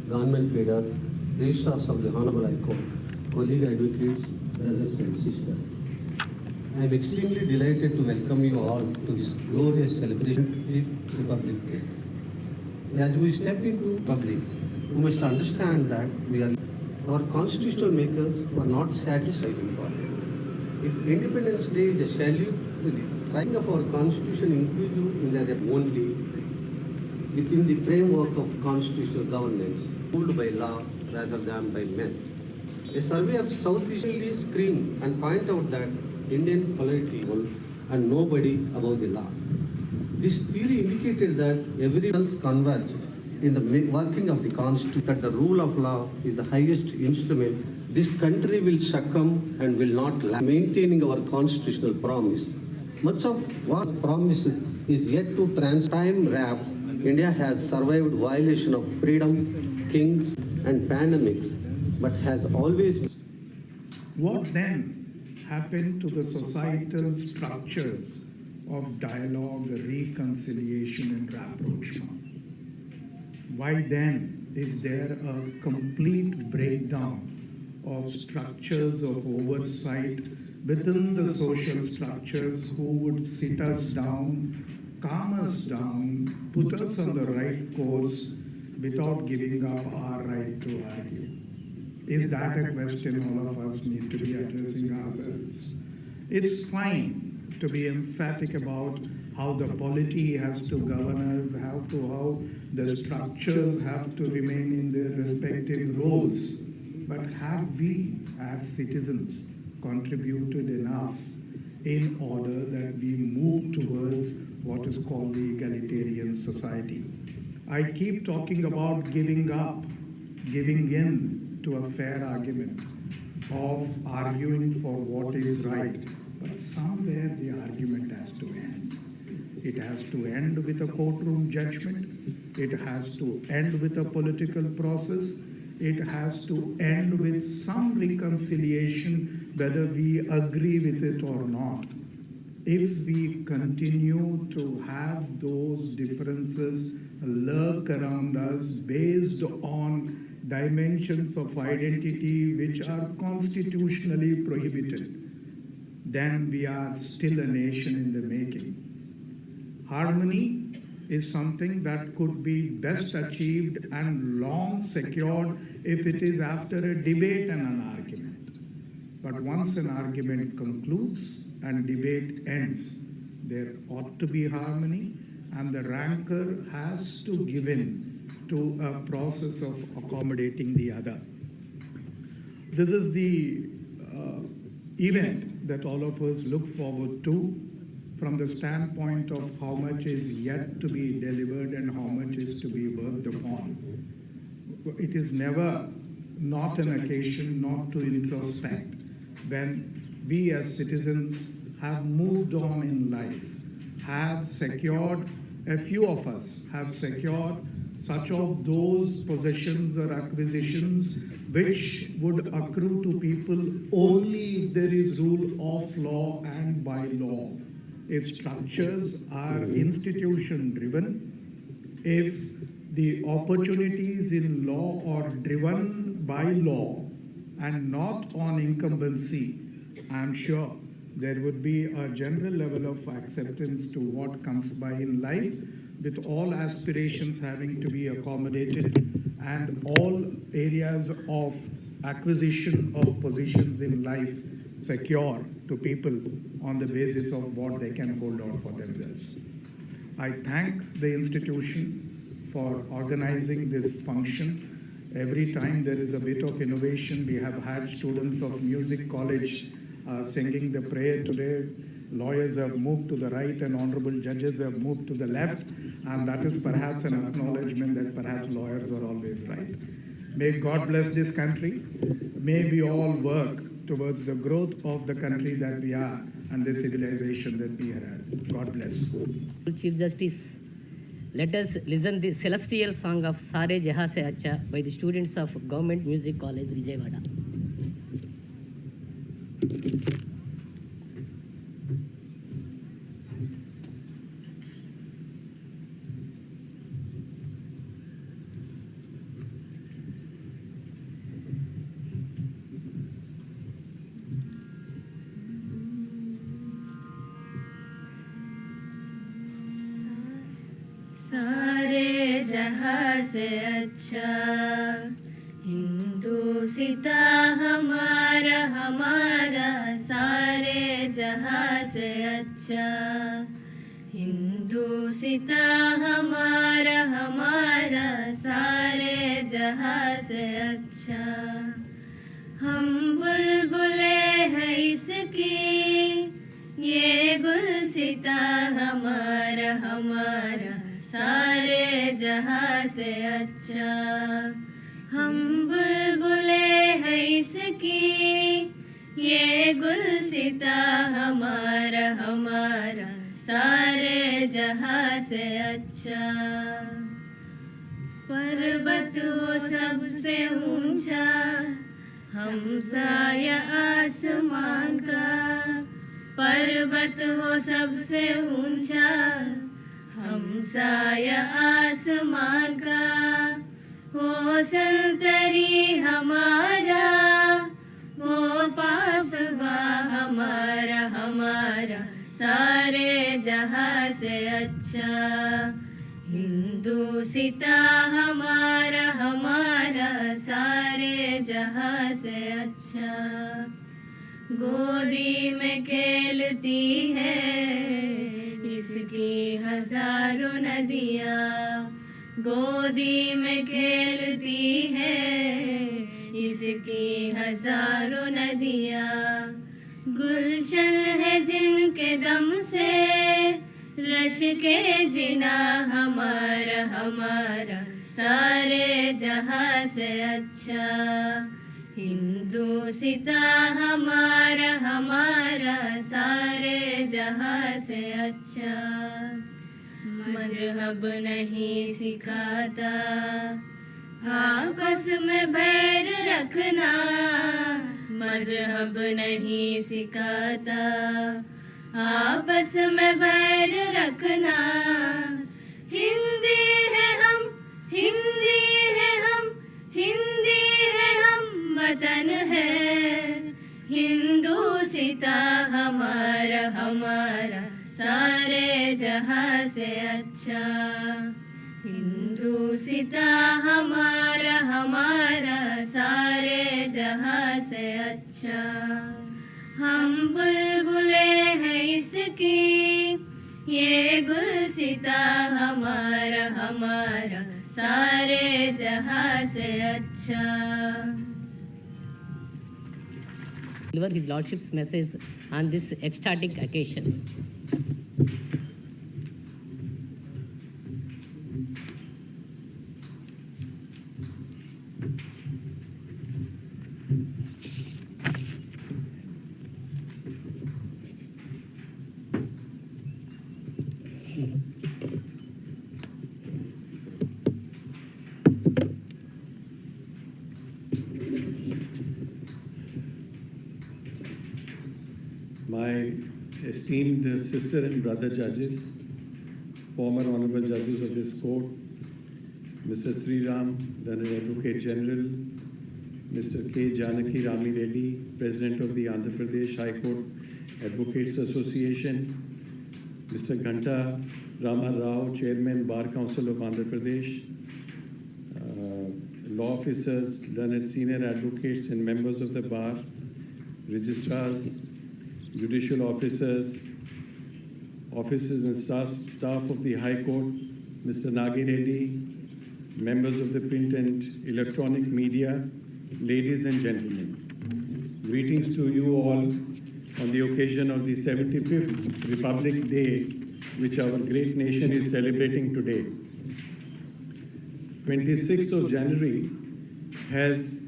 Government leaders, registrars of the Hon'ble High Court, colleague advocates, brothers and sisters. I am extremely delighted to welcome you all to this glorious celebration of Republic Day. As we step into public, we must understand that our constitutional makers were not satisfied with it. If Independence Day is a salute to the right of our constitution inclusive in their only within the framework of constitutional governance, ruled by law rather than by men. A survey of South Eastern screen and point out that Indian polity and nobody above the law. This theory indicated that everyone converged in the working of the Constitution, that the rule of law is the highest instrument. This country will succumb and will not lack maintaining our constitutional promise. Much of what promised is yet to time wrapped. India has survived violation of freedom, kings and pandemics, but has always. What then happened to the societal structures of dialogue, reconciliation and rapprochement? Why then is there a complete breakdown of structures of oversight within the social structures who would sit us down, calm us down, put us on the right course without giving up our right to argue? Is that a question all of us need to be addressing ourselves? It's fine to be emphatic about how the polity has to govern us, how the structures have to remain in their respective roles. But have we, as citizens, contributed enough in order that we move towards what is called the egalitarian society? I keep talking about giving up, giving in to a fair argument of arguing for what is right. But somewhere the argument has to end. It has to end with a courtroom judgment. It has to end with a political process. It has to end with some reconciliation, whether we agree with it or not. If we continue to have those differences lurk around us based on dimensions of identity which are constitutionally prohibited, then we are still a nation in the making. Harmony is something that could be best achieved and long secured if it is after a debate and an argument. But once an argument concludes and debate ends, there ought to be harmony, and the rancor has to give in to a process of accommodating the other. This is the event that all of us look forward to from the standpoint of how much is yet to be delivered and how much is to be worked upon. It is never not an occasion not to introspect when we as citizens have moved on in life, have secured, a few of us have secured such of those possessions or acquisitions which would accrue to people only if there is rule of law and by law. If structures are institution driven, if the opportunities in law are driven by law and not on incumbency, I'm sure there would be a general level of acceptance to what comes by in life, with all aspirations having to be accommodated and all areas of acquisition of positions in life secure to people on the basis of what they can hold out for themselves. I thank the institution for organizing this function. Every time there is a bit of innovation, we have had students of music college singing the prayer today. Lawyers have moved to the right and honorable judges have moved to the left, and that is perhaps an acknowledgement that perhaps lawyers are always right. May God bless this country. May we all work towards the growth of the country that we are and the civilization that we are at. God bless. Chief Justice, let us listen the celestial song of Sare Jahan Se Acha by the students of Government Music College, Vijayawada. सारे जहां से अच्छा हिंदुस्ता हमारा हमारा, सारे जहां से अच्छा हिंदुस्ता हमारा हमारा, सारे जहां से अच्छा। हम बुलबुले हैं इसकी, ये गुलसिता हमारा हमारा, सारे जहां से अच्छा। हम बुलबुले हैं इसकी, ये गुलसिता हमारा हमारा, सारे जहां से अच्छा। पर्वत हो सबसे ऊंचा, हम साया आसमान का। पर्वत हो सबसे ऊंचा, हम साया आसमान का। वो संतरी हमारा, वो पासबा हमारा हमारा, सारे जहां से अच्छा। हिंदुस्ता हमारा हमारा, सारे जहां से अच्छा। गोदी में खेलती है जिसकी हजारों नदियाँ, गोदी में खेलती है जिसकी हजारों नदियाँ। गुलशन है जिनके दम से रश के जिना हमारा हमारा, सारे जहां से अच्छा। हिंदुस्ता हमारा हमारा, सारे जहां से अच्छा। मजहब नहीं सिखाता आपस में बैर रखना, मजहब नहीं सिखाता आपस में बैर रखना। हिंदी है हम, हिंदी है हम, हिंदी वतन है। हिंदूसिता हमारा हमारा सारे जहां से अच्छा। हिंदूसिता हमारा हमारा सारे जहां से अच्छा। हम बुलबुले हैं इसकी, ये गुलसिता हमारा हमारा सारे जहां से अच्छा। Deliver His Lordship's message on this ecstatic occasion. My esteemed sister and brother judges, former honorable judges of this court, Mr. Sri Ram, Learned Advocate General, Mr. K. Janaki Rami Reddy, President of the Andhra Pradesh High Court Advocates Association, Mr. Ghanta Rama Rao, Chairman, Bar Council of Andhra Pradesh, law officers, learned senior advocates and members of the bar, registrars, judicial officers, officers and staff of the High Court, Mr. Nagi Reddy, members of the print and electronic media, ladies and gentlemen. Greetings to you all on the occasion of the 75th Republic Day, which our great nation is celebrating today. 26th of January has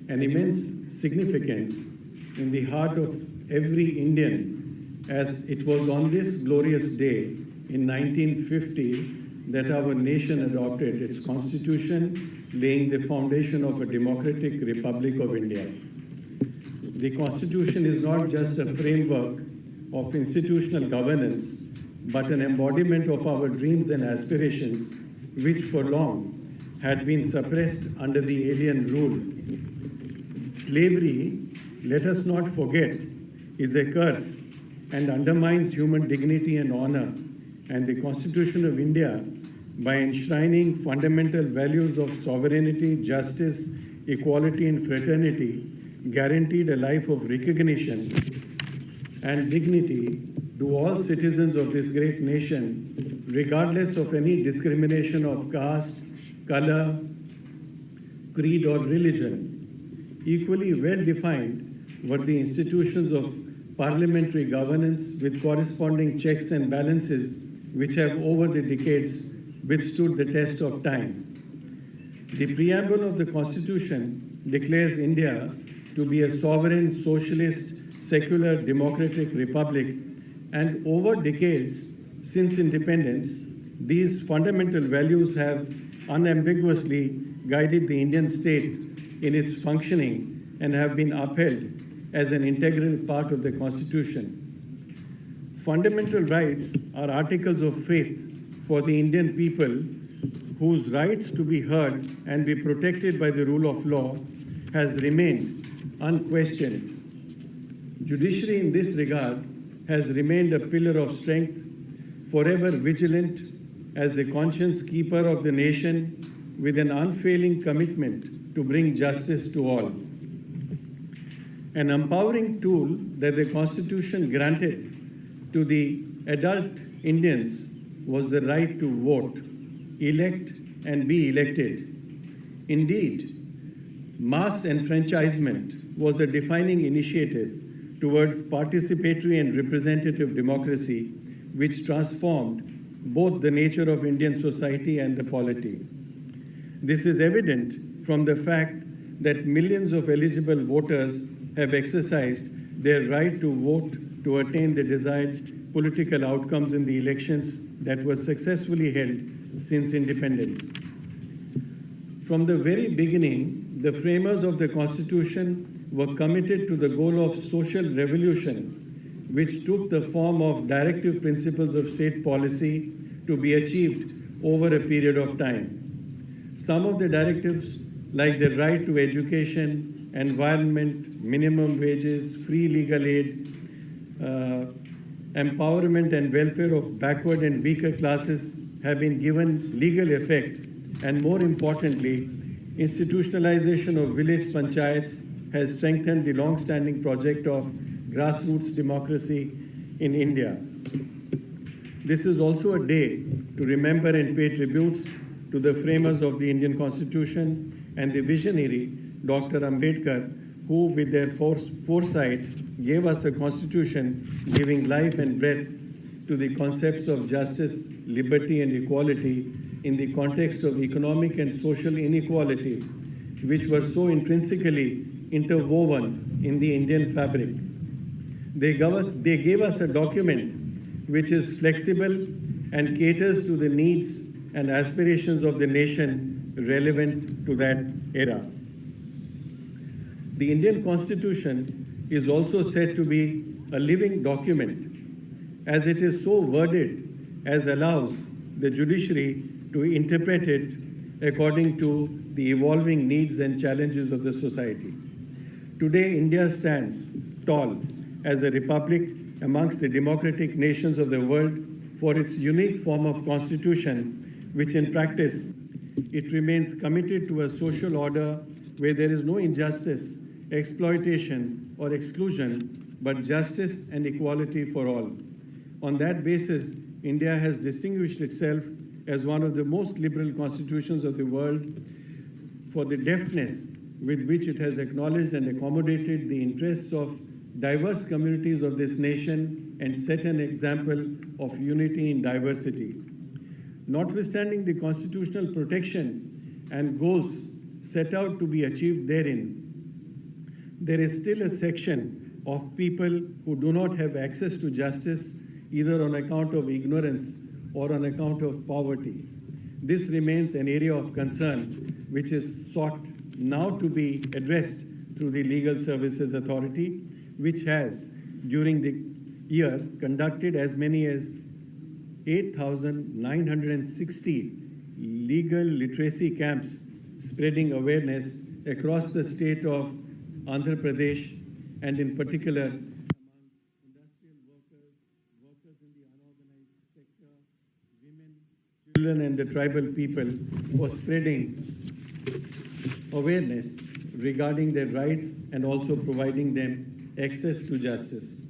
an immense significance in the heart of every Indian, as it was on this glorious day in 1950 that our nation adopted its constitution, laying the foundation of a democratic Republic of India. The constitution is not just a framework of institutional governance, but an embodiment of our dreams and aspirations, which for long had been suppressed under the alien rule. Slavery, let us not forget, is a curse and undermines human dignity and honor, and the Constitution of India, by enshrining fundamental values of sovereignty, justice, equality, and fraternity, guaranteed a life of recognition and dignity to all citizens of this great nation, regardless of any discrimination of caste, color, creed, or religion. Equally well defined were the institutions of parliamentary governance with corresponding checks and balances, which have over the decades withstood the test of time. The preamble of the Constitution declares India to be a sovereign, socialist, secular, democratic republic, and over decades since independence, these fundamental values have unambiguously guided the Indian state in its functioning and have been upheld as an integral part of the Constitution. Fundamental rights are articles of faith for the Indian people, whose rights to be heard and be protected by the rule of law has remained unquestioned. Judiciary in this regard has remained a pillar of strength, forever vigilant as the conscience keeper of the nation, with an unfailing commitment to bring justice to all. An empowering tool that the Constitution granted to the adult Indians was the right to vote, elect, and be elected. Indeed, mass enfranchisement was a defining initiative towards participatory and representative democracy, which transformed both the nature of Indian society and the polity. This is evident from the fact that millions of eligible voters have exercised their right to vote to attain the desired political outcomes in the elections that were successfully held since independence. From the very beginning, the framers of the Constitution were committed to the goal of social revolution, which took the form of directive principles of state policy to be achieved over a period of time. Some of the directives, like the right to education, environment, minimum wages, free legal aid, empowerment and welfare of backward and weaker classes have been given legal effect, and more importantly, institutionalization of village panchayats has strengthened the long-standing project of grassroots democracy in India. This is also a day to remember and pay tributes to the framers of the Indian Constitution and the visionary Dr. Ambedkar, who with their foresight gave us a constitution giving life and breath to the concepts of justice, liberty and equality in the context of economic and social inequality, which were so intrinsically interwoven in the Indian fabric. They gave us a document which is flexible and caters to the needs and aspirations of the nation relevant to that era. The Indian Constitution is also said to be a living document, as it is so worded as allows the judiciary to interpret it according to the evolving needs and challenges of the society. Today, India stands tall as a republic amongst the democratic nations of the world for its unique form of constitution, which in practice, it remains committed to a social order where there is no injustice, exploitation, or exclusion, but justice and equality for all. On that basis, India has distinguished itself as one of the most liberal constitutions of the world for the deftness with which it has acknowledged and accommodated the interests of diverse communities of this nation and set an example of unity in diversity. Notwithstanding the constitutional protection and goals set out to be achieved therein, there is still a section of people who do not have access to justice either on account of ignorance or on account of poverty. This remains an area of concern which is sought now to be addressed through the Legal Services Authority, which has, during the year, conducted as many as 8,960 legal literacy camps, spreading awareness across the state of Andhra Pradesh, and in particular among industrial workers, workers in the unorganized sector, women, children, and the tribal people, for spreading awareness regarding their rights and also providing them access to justice.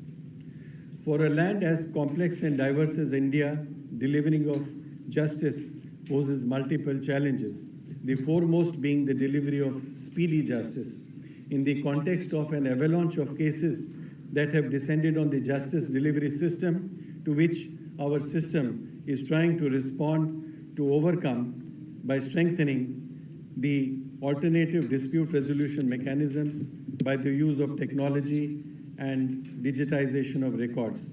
For a land as complex and diverse as India, delivering of justice poses multiple challenges, the foremost being the delivery of speedy justice. In the context of an avalanche of cases that have descended on the justice delivery system, to which our system is trying to respond to overcome by strengthening the alternative dispute resolution mechanisms by the use of technology and digitization of records.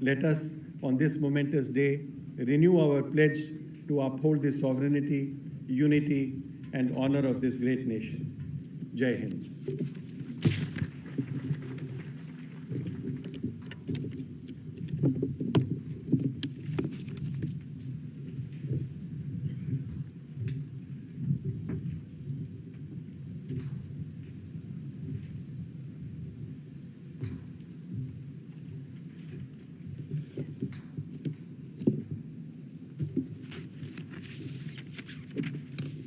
Let us, on this momentous day, renew our pledge to uphold the sovereignty, unity, and honor of this great nation. Jai Hind.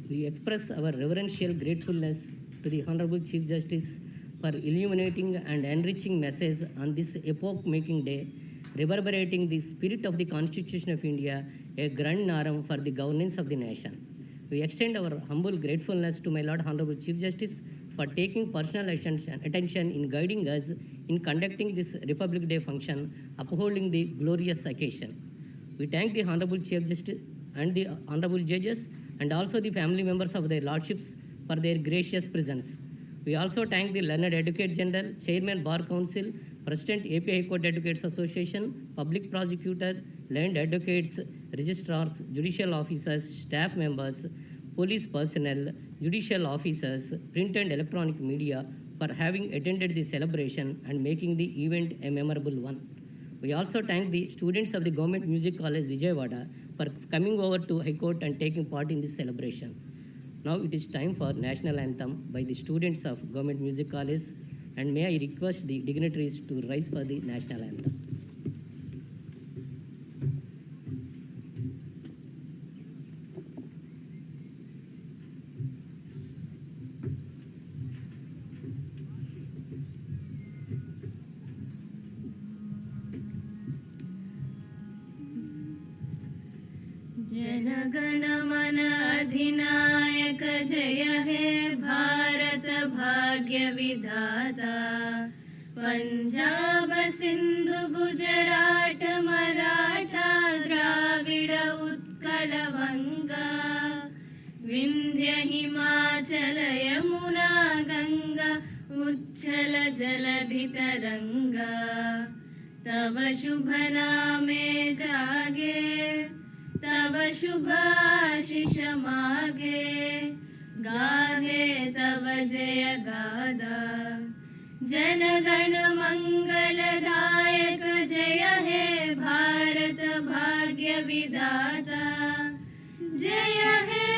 We express our reverential gratefulness to the Honorable Chief Justice for illuminating and enriching message on this epoch-making day, reverberating the spirit of the Constitution of India, a grand norm for the governance of the nation. We extend our humble gratefulness to my Lord Honorable Chief Justice for taking personal attention in guiding us in conducting this Republic Day function, upholding the glorious occasion. We thank the Honorable Chief Justice and the Honorable Judges and also the family members of their Lordships for their gracious presence. We also thank the Learned Advocate General, Chairman Bar Council, President AP High Court Advocates Association, Public Prosecutor, Land Advocates, Registrars, Judicial Officers, Staff Members, Police Personnel, Judicial Officers, Print and Electronic Media for having attended the celebration and making the event a memorable one. We also thank the students of the Government Music College, Vijayawada, for coming over to High Court and taking part in this celebration. Now it is time for national anthem by the students of Government Music College, and may I request the dignitaries to rise for the national anthem. जनगण मन अधिनायक जय हे भारत भाग्य विधाता पंजाब सिंधु गुजरात मराठा द्राविड उत्कल वंगा विंध्य हिमाचल यमुना गंगा उच्छल जलधि तरंगा तव शुभ नामे जागे तव शुभ आशीष मागे गाहे तव जय गादा जनगण मंगलदायक जय हे भारत भाग्य विधाता जय हे